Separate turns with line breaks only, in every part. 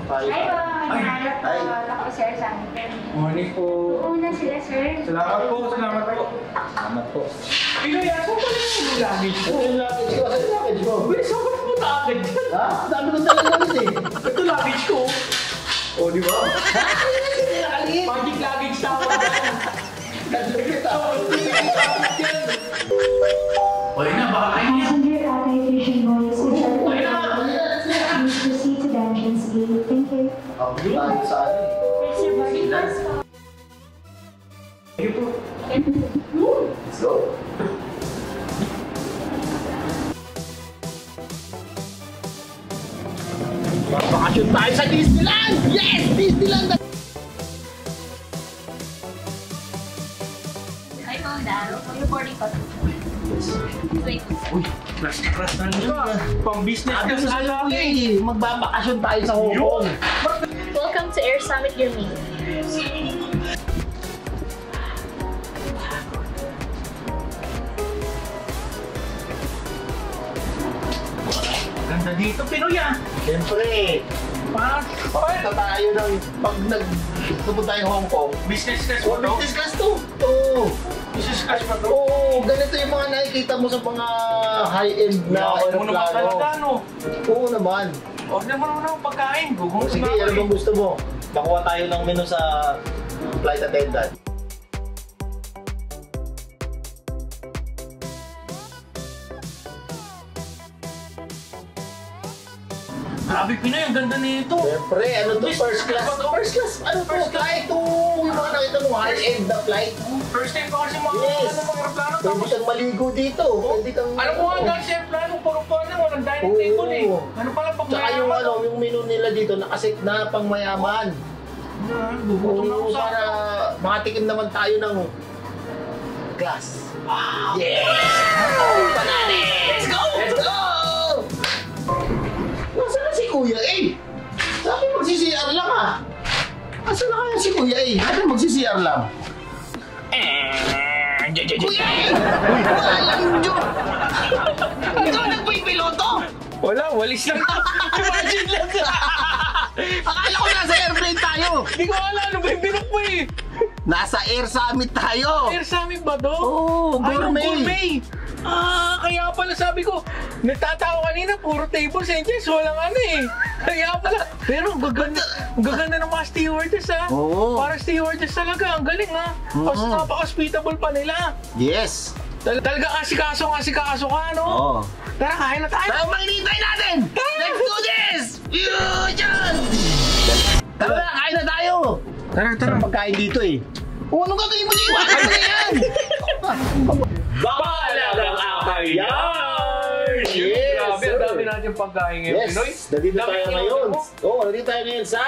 tayo.
Hi po, mananap po.
Hi.
Ako sir sa amin.
Morning po.
Una sila sir.
Salamat po, salamat po.
Salamat po.
Pinoy, aso pa rin yung luggage po?
Ito yung luggage ko. Ito yung luggage ko.
Bilis ako po takagad.
Ha? Dami ko talaga luggage eh.
Ito luggage ko. O, di ba?
Nakaliit.
Magic luggage tawag.
Nagligit ako.
Oy na, baka kayo niya.
Passenger authorization voice which are please proceed to the entrance gate. Thank you.
Ako yung tayo sa ano eh.
Sir, boarding pass po.
Sige po.
Let's go. Bakasyon tayo sa Disneyland! Yes! Disneyland!
Hi po, Daro. Yung boarding pass po. Wait po.
Uy, crush na nyo ah. Pang business
Sabi
ka
ko
sa
sa'yo
lalaki.
eh, magbabakasyon tayo sa Hong Kong.
Welcome to Air Summit Germany.
Ganda dito, Pinoy ah.
Siyempre, pakita tayo ng pag nagpunta tayo Hong Kong.
Business class
Oh,
mo to?
business class to. Oo.
Business class mo to?
Oo, ganito yung mga nakikita mo sa mga high-end na
Ako mo naman talaga,
aeroplano.
no?
Oo naman.
Order mo naman ang pagkain.
O
Gugutom
sige,
na ako
ano
eh.
bang gusto mo? Makuha tayo ng menu sa flight attendant.
Grabe, Pinoy, ang ganda nito.
Siyempre, ano to? First class. First class. Ano to? Flight to yung mga nakita mo, high-end na flight.
First time ko kasi mga
Yes.
mga aeroplano.
Pwede
Tapos,
kang maligo dito. Pwede kang...
alam mo nga dahil sa aeroplano, puro pa na, walang dining table eh.
Oo.
Ano pala pag
Tsaka yung ano, yung menu nila dito, nakaset na pang mayaman.
Gugutom na ako
Oo,
sa...
para makatikim naman tayo ng glass.
Wow!
Yes! Oh, panani! Let's go! Let's go! Nasaan na si Kuya A? Sabi magsi-CR lang ah. Nasaan na kaya si Kuya A? Sabi magsi-CR lang. Kuya A! Wala lang yun! Ikaw nagpipiloto!
Wala, walis lang. Imagine lang.
Akala ko nasa airplane tayo!
Hindi ko alam, ano ba yung binok mo eh?
Nasa Air Summit tayo!
Air Summit ba to?
Oo, gourmet.
Gourmet. Ah, kaya pala sabi ko, nagtatawa kanina, puro tables and chairs, walang ano eh. Kaya pala, pero ang gaganda ng mga stewardess ha.
Oo.
Para stewardess talaga, ang galing ha. Tapos napaka-hospitable pa nila.
Yes!
Talaga asikaso ka, no?
Oo.
Tara, kain na tayo.
Tara, maninintay natin! Let's do this! Fusion! Tara na, kain na tayo!
Tara,
Sarap pagkain dito eh. O, anong gagawin mo dito? Ano na yan?
Balagang akayan!
Yes,
Grabe,
sir.
ang dami natin pagkain ngayon,
Yes,
Pinoy.
nandito
Dami
tayo
ng
ngayon.
ano mo.
Oo, nandito tayo ngayon sa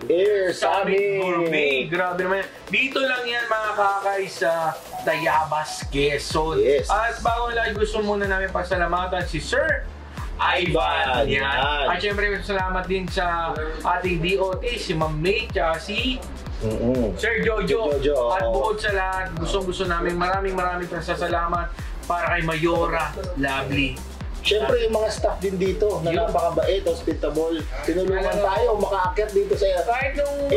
Air
Summit Gourmet.
Summit.
Grabe naman yan. Dito lang yan mga kakay sa Tayabas, Quezon.
Yes.
At bago lang, gusto muna namin pasalamatan si Sir Ivan.
Yan.
At syempre, salamat din sa ating DOT, si Ma'am May, tsaka si Sir Jojo.
Jojo,
At
oo.
bukod sa lahat, gusto namin maraming pasasalamat para kay Mayora Lovely.
Siyempre, yung mga staff din dito na
Yun.
napakabait, hospitable. Tinulungan tayo makaakyat dito sa
Kahit nung...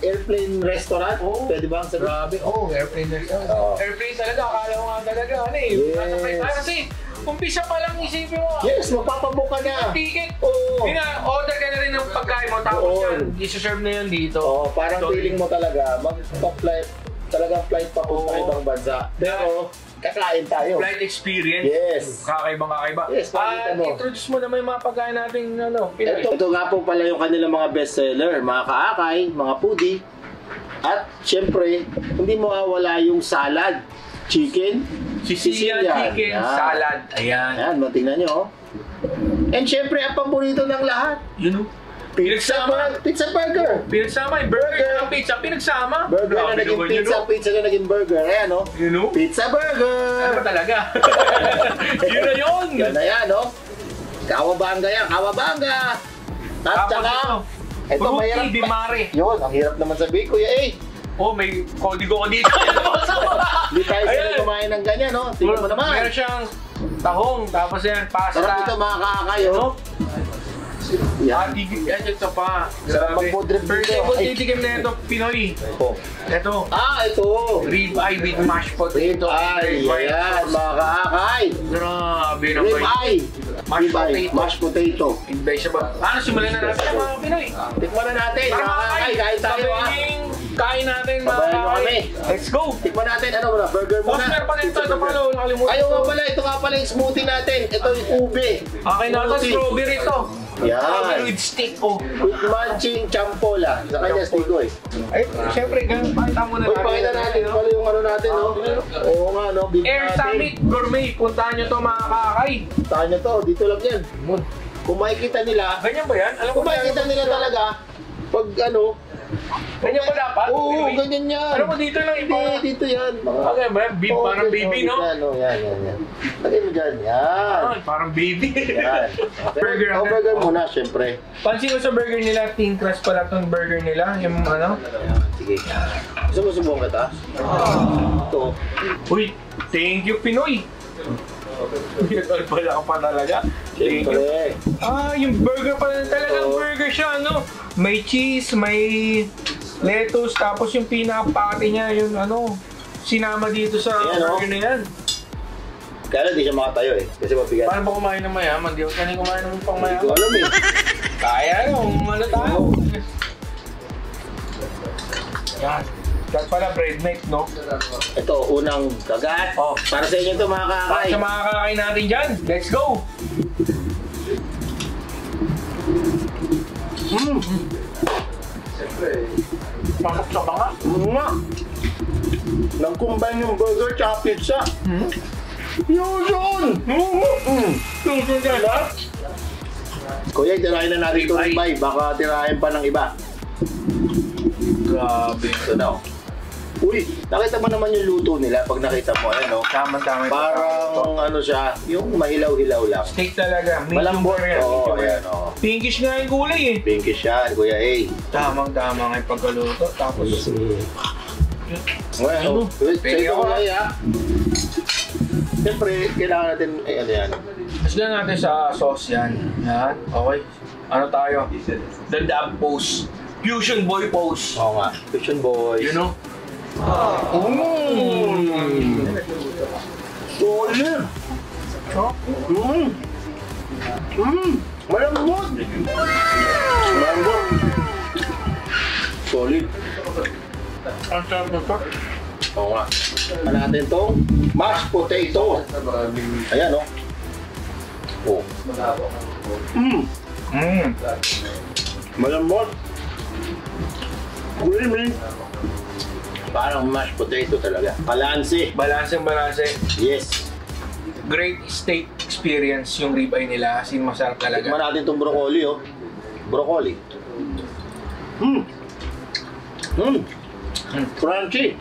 airplane restaurant.
Oo.
Pwede ba ang sabi?
Grabe, airplane na siya.
Oo.
Airplane talaga, akala ko nga talaga, ano eh.
Yes.
Nasa flight tayo kasi, umpisa pa lang isipin mo.
Yes, magpapabook ka na.
Ticket.
Oo.
Yun nga, order ka na rin ng pagkain mo, tapos
Oo.
yan, isi-serve na yan dito.
Oo, parang
So,
feeling mo talaga, mag-flight, talagang flight papunta
Oo.
ibang bansa. Pero, kakain tayo.
Flight experience.
Yes.
Kakaiba.
Yes, pakita mo.
Introduce mo naman yung mga pagkain natin, ano, Pinoy.
Ito nga po pala yung kanilang mga bestseller, mga kaakay, mga foodie. At syempre, hindi mawawala yung salad, chicken,
Sicilian chicken
Yan.
salad. Ayan.
Ayan, matingnan nyo. And syempre, ang paborito ng lahat,
Yun o.
pizza burger.
Pinagsama yung burger ng pizza. Pinagsama.
Burger na
Grabe
naging
naman
pizza,
yun, no?
pizza na naging burger. Ayan, no?
Yun o.
Pizza
Ano
burger!
ba talaga? Yun na yun!
Yan na yan, no? Kawabanga yan, kawabanga! At
Tapos
saka, ito
Fruity
mahirap
di mare.
Yun, ang hirap naman sabihin, Kuya A.
Oh, may kodigo ko dito.
Hindi tayo sila
Ayan.
kumain ng ganyan, no? Tingnan mo naman.
Meron siyang tahong, tapos yan, pasta.
Sarap ito, mga kakakayo. Yan.
Yan ito pa.
Sarap
Grabe.
mag-food trip
First
dito.
time ko
Ay.
titikim na ito, Pinoy.
Oh.
Ito.
Ito.
Rib eye with mashed potato.
Ay,
Rib eye
yan,
sauce.
mga kaakay.
Grabe na
Rib
ba?
eye.
Mashed
Rib eye,
potato.
mashed potato.
Invest siya ba? Ano, simulan na natin ang mga Pinoy.
Tikman na natin, mga kaakay. Kain tayo, ha.
Kain natin, mga
Babayan mo
kakay.
kami.
Let's go.
Tikman natin, ano muna, burger muna.
Boss, meron pa nito. Ito pala, nakalimutan.
Ayaw nga pala, ito nga pala yung smoothie natin. Ito yung ube.
Akin na ito,
Smoothie.
strawberry ito.
Yan.
Strawberry with steak, oh.
With munching champola. Sa kanya, stigo eh.
Ay, syempre, ganun, pakita muna
Uy, pakita natin pala yung ano natin, no? Oo nga, no? Big
Air
natin.
Summit Gourmet. Puntahan nyo to, mga kakay.
Tahan nyo to, dito lang yan. Kung makikita nila,
Ganyan ba yan? Alam ko
kung makikita nila talaga, pag ano,
Ganyan ba dapat?
oo,
Pinoy?
ganyan yan.
Alam mo, dito lang ito.
Hindi, dito yan.
Okay ba?
Oo,
Parang
dito,
baby, no?
Yan, oh, yan. Lagay mo dyan, yan.
Ay, parang baby.
Yan. Okay.
Burger.
Oh, burger muna, syempre.
Pansin ko sa burger nila, thin crust pala itong burger nila. Yung ano?
Ayan, sige. Gusto mo subukan kita? Ito.
Uy, thank you, Pinoy. Yan pala ka pa talaga. Thank you.
Siyempre.
Yung burger pala talagang
Oo.
burger siya, ano? May cheese, may lettuce, tapos yung pinaka-patty niya, yung ano, sinama dito sa
Ayan,
burger na yan.
Kaya lang di siya makatayo eh. Kasi mabigat.
Paano ba kumain ng mayaman? Di ko kanina kumain ng pang
Hindi ko
mayaman.
alam eh.
Kaya nung ano tayo. Yan. Yan pala bread mate, no?
Ito, unang kagat.
Oh.
Para sa inyo ito, mga
Para
kakay.
sa mga kakain natin dyan, let's go! Pasok sa banga.
Nga. Nag-combine yung burger tsaka pizza. Yun!
Susunod yan, ha?
Kuya, tirahin na natin ito
Ribeye.
ribeye. Baka tirahin pa ng iba.
Grabe.
Ito na oh. Uy, nakita mo naman yung luto nila pag nakita mo, ano?
Tama-tama.
Parang ano siya, yung mahilaw-hilaw lang.
Steak talaga. Medium
Malambot.
rare yan,
Oo,
medium rare.
ayan, oo.
Pinkish nga yung gulay eh.
Pinkish yan, Kuya A.
Tamang-tama nga yung pagkaluto. Tapos,
Ngayon,
Ano?
sa
Pwede
ito
ako,
Kuya A, siyempre, kailangan natin, ano yan.
Haslan natin sa sauce yan. Yan. Okay. Ano tayo? The dab pose. Fusion boy pose.
Oo nga, Fiction Boys.
You know?
Solid! Malambot! Malambot! Solid!
Ang sarap nito.
Oo nga. Ano natin itong mashed potato. Ayan, oh. Oh. Malambot. Creamy. Parang mashed potato talaga. Balanse.
Balanse.
Yes.
Great steak experience yung ribeye nila. As in, masarap
Tikman
talaga.
natin itong broccoli, oh. Broccoli. Crunchy.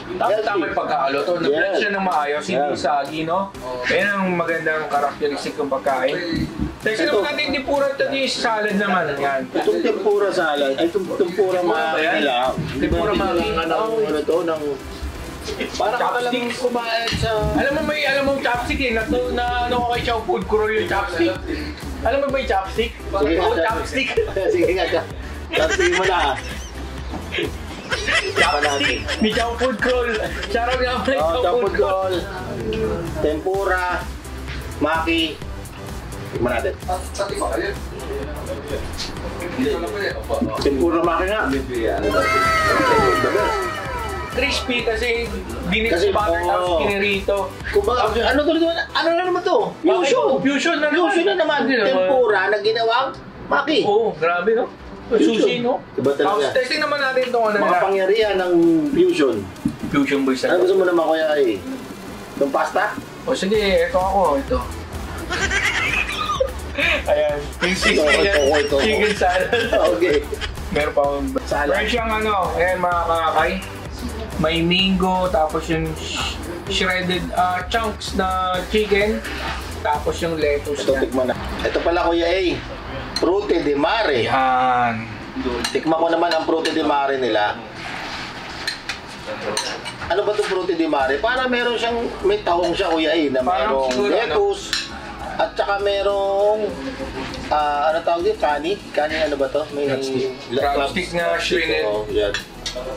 Tama yung pagkakaluto. Nag-blend
Yes.
siya ng maayos. Hindi
Yes.
sagi, no? Yan ang magandang karakteristik ng pagkain. Teka
Ito.
naman natin, di pura ito yung salad naman. Yan.
Itong tempura salad, ay itong tempura
ba yan?
nila.
Tempura maki.
Ano to, ng... Parang ka lang
Chopstick.
kumain sa...
Alam mo chopstick eh. Na ano ko kay Chow Food Crew yung chopstick. Alam mo ba yung chopstick?
Sige nga,
Oo, chopstick.
Sige nga, chopstick mo na.
Chopstick. Ni Chow Food Crew. Shoutout nga pala yung Chow
Chow
Food
food
Crew.
roll, tempura, maki. Tignan natin. Tempura maki nga. The best.
Crispy kasi dinit
Kasi,
sa butter tapos
oo.
pinirito.
Kumbaga, ano to naman? Ano na naman to? Fusion.
Fusion na naman.
Fusion na naman.
Hindi naman.
Tempura na ginawang maki.
Oo, grabe no? Sushi no?
Iba talaga.
Tapos testing naman natin itong ano
Mga
nila.
pangyarihan ng fusion.
Fusion boys
Ano
na.
gusto mo naman, Kuya A? Itong pasta?
O sige, ito ako, ito. Ayan, yung
Ito.
chicken salad.
Okay.
Meron pa akong
Salad.
meron siyang ano, ayan mga kakay. May mango, tapos yung shredded chunks na chicken, tapos yung lettuce
Ito,
niya.
tikman na. Ito pala, Kuya A. Frutti di mare.
Yan.
Tikman ko naman ang frutti di mare nila. Ano ba itong frutti di mare? Para meron siyang, may tahong siya, Kuya A, na
Parang
merong
siguro, ano?
lettuce, At saka merong, ano tawag dito? Kani? Kani ano ba to? May
Crab stick na shredded.
Oh, yan.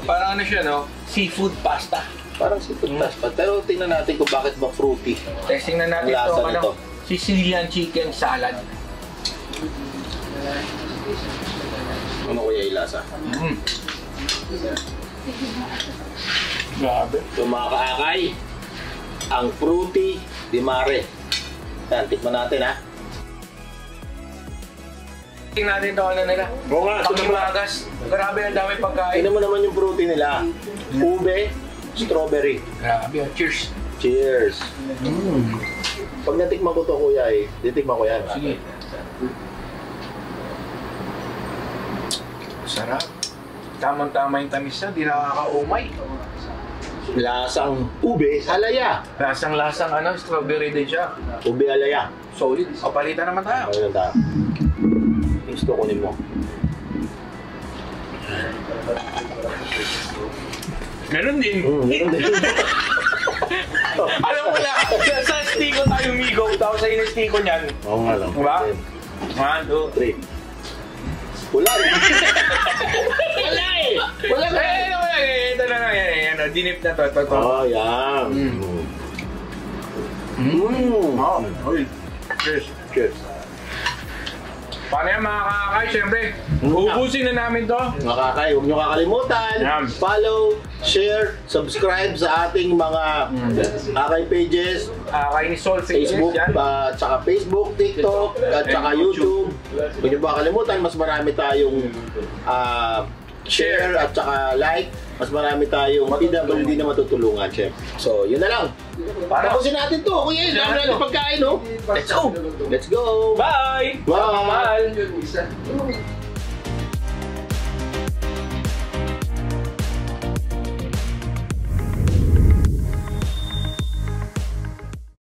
Parang ano siya, no? Seafood pasta.
Parang seafood pasta. Pero tingnan natin kung bakit ba fruity.
Testing na natin
Lasa
ito,
nito.
Sicilian chicken salad.
Ano kaya yung lasa?
Grabe.
So mga kaakay, ang fruity di mare. Yan, tikman natin ha.
Tingnan natin ito ano nila.
Oo nga,
Pakimagas. Grabe, ang dami pagkain.
tingnan mo naman yung fruity nila. Ube, strawberry.
Grabe, cheers.
Cheers! Pag natikman ko to kuya titikman ko yan.
Sige. Sarap. Tamang-tama yung tamis na, di nakaka-umay.
Lasang ube, alaya.
Lasang-lasang ano, strawberry din siya.
Ube alaya.
Solid. O, palitan naman tayo.
Ayun tayo. Gusto kunin mo.
Meron din.
Meron din.
Alam mo na, sa stiko tayo migo, tapos sa inestiko niyan.
Oo nga lang.
Diba? 1, 2,
3. Wala eh. Wala eh. Wala na.
Ito na lang, yan. Dinip na to.
Oh, yan.
Cheers.
Cheers.
Paano yan mga kakakay? Siyempre, ubusin na namin to.
Mga kakay, huwag nyo kakalimutan.
Yan.
Follow, share, subscribe sa ating mga kakay pages.
Kakay ni Sol
Facebook,
yan.
tsaka Facebook, TikTok, at saka YouTube. Huwag nyo ba kalimutan, mas marami tayong share at saka like. Mas marami tayong PWD na matutulungan, chef. So, yun na lang. Tapusin natin to. Kuya, dami natin pagkain, no?
Let's go!
Let's go!
Bye!
Bye!
Mahal!